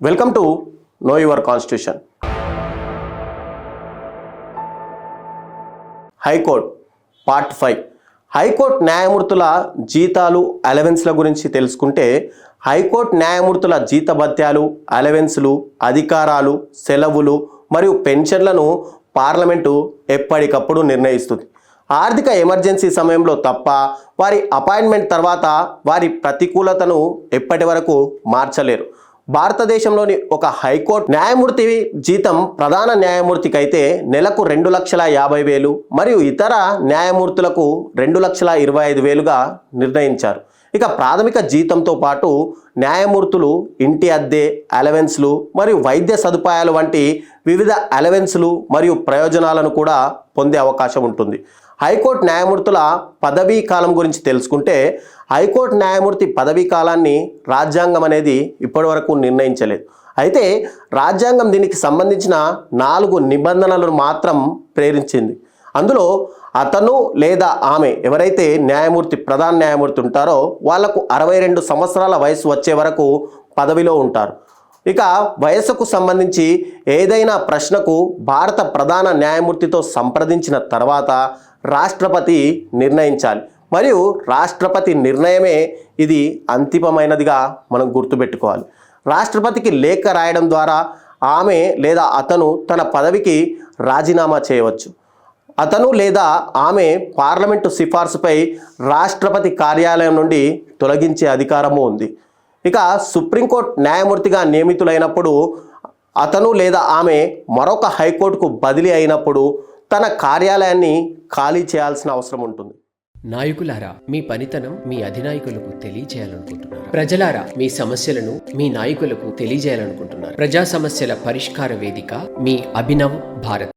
Welcome to know your constitution. High court part 5. High court న్యాయమూర్తుల జీతాలు అలవెన్స్ల గురించి తెలుసుకుంటే, హైకోర్టు న్యాయమూర్తుల జీతభత్యాలు, అలవెన్స్లు, అధికారాలు, సెలవులు మరియు పెన్షన్లను పార్లమెంటు ఎప్పటికప్పుడు నిర్ణయిస్తుంది. ఆర్థిక ఎమర్జెన్సీ సమయంలో తప్ప వారి అపాయింట్మెంట్ తర్వాత వారి ప్రతికూలతను ఎప్పటి వరకు మార్చలేరు. భారతదేశంలోని ఒక హైకోర్టు న్యాయమూర్తి జీతం ప్రధాన న్యాయమూర్తికి అయితే నెలకు 2,50,000 మరియు ఇతర న్యాయమూర్తులకు 2,25,000గా నిర్ణయించారు. ఇక ప్రాథమిక జీతంతో పాటు న్యాయమూర్తులు ఇంటి అద్దె, అలవెన్స్లు మరియు వైద్య సదుపాయాలు వంటి వివిధ అలవెన్స్లు మరియు ప్రయోజనాలను కూడా పొందే అవకాశం ఉంటుంది. హైకోర్టు న్యాయమూర్తుల పదవీ కాలం గురించి తెలుసుకుంటే, హైకోర్టు న్యాయమూర్తి పదవీ కాలాన్ని రాజ్యాంగం అనేది ఇప్పటివరకు నిర్ణయించలేదు. అయితే రాజ్యాంగం దీనికి సంబంధించిన 4 నిబంధనలను మాత్రం ప్రేరించింది. అందులో అతను లేదా ఆమె ఎవరైతే న్యాయమూర్తి ప్రధాన న్యాయమూర్తి ఉంటారో వాళ్లకు 62 సంవత్సరాల వయసు వచ్చే వరకు పదవిలో ఉంటారు. ఇక వయసుకు సంబంధించి ఏదైనా ప్రశ్నకు భారత ప్రధాన న్యాయమూర్తితో సంప్రదించిన తర్వాత రాష్ట్రపతి నిర్ణయించాలి. మరియు రాష్ట్రపతి నిర్ణయమే ఇది అంతిమమైనదిగా మనం గుర్తుపెట్టుకోవాలి. రాష్ట్రపతికి లేఖ రాయడం ద్వారా ఆమె లేదా అతను తన పదవికి రాజీనామా చేయవచ్చు. అతను లేదా ఆమె పార్లమెంటు సిఫార్సుపై రాష్ట్రపతి కార్యాలయం నుండి తొలగించే అధికారము ఉంది. ఇక సుప్రీంకోర్టు న్యాయమూర్తిగా నియమితులైనప్పుడు అతను లేదా ఆమె మరొక హైకోర్టుకు బదిలీ అయినప్పుడు తన కార్యాలయాన్ని ఖాళీ చేయాల్సిన అవసరం ఉంటుంది. నాయకులారా, మీ పనితనం మీ అధినాయకులకు తెలియజేయాలనుకుంటున్నారు. ప్రజలారా, మీ సమస్యలను మీ నాయకులకు తెలియజేయాలనుకుంటున్నారు. ప్రజా సమస్యల పరిష్కార వేదిక మీ అభినవ్ భారత్.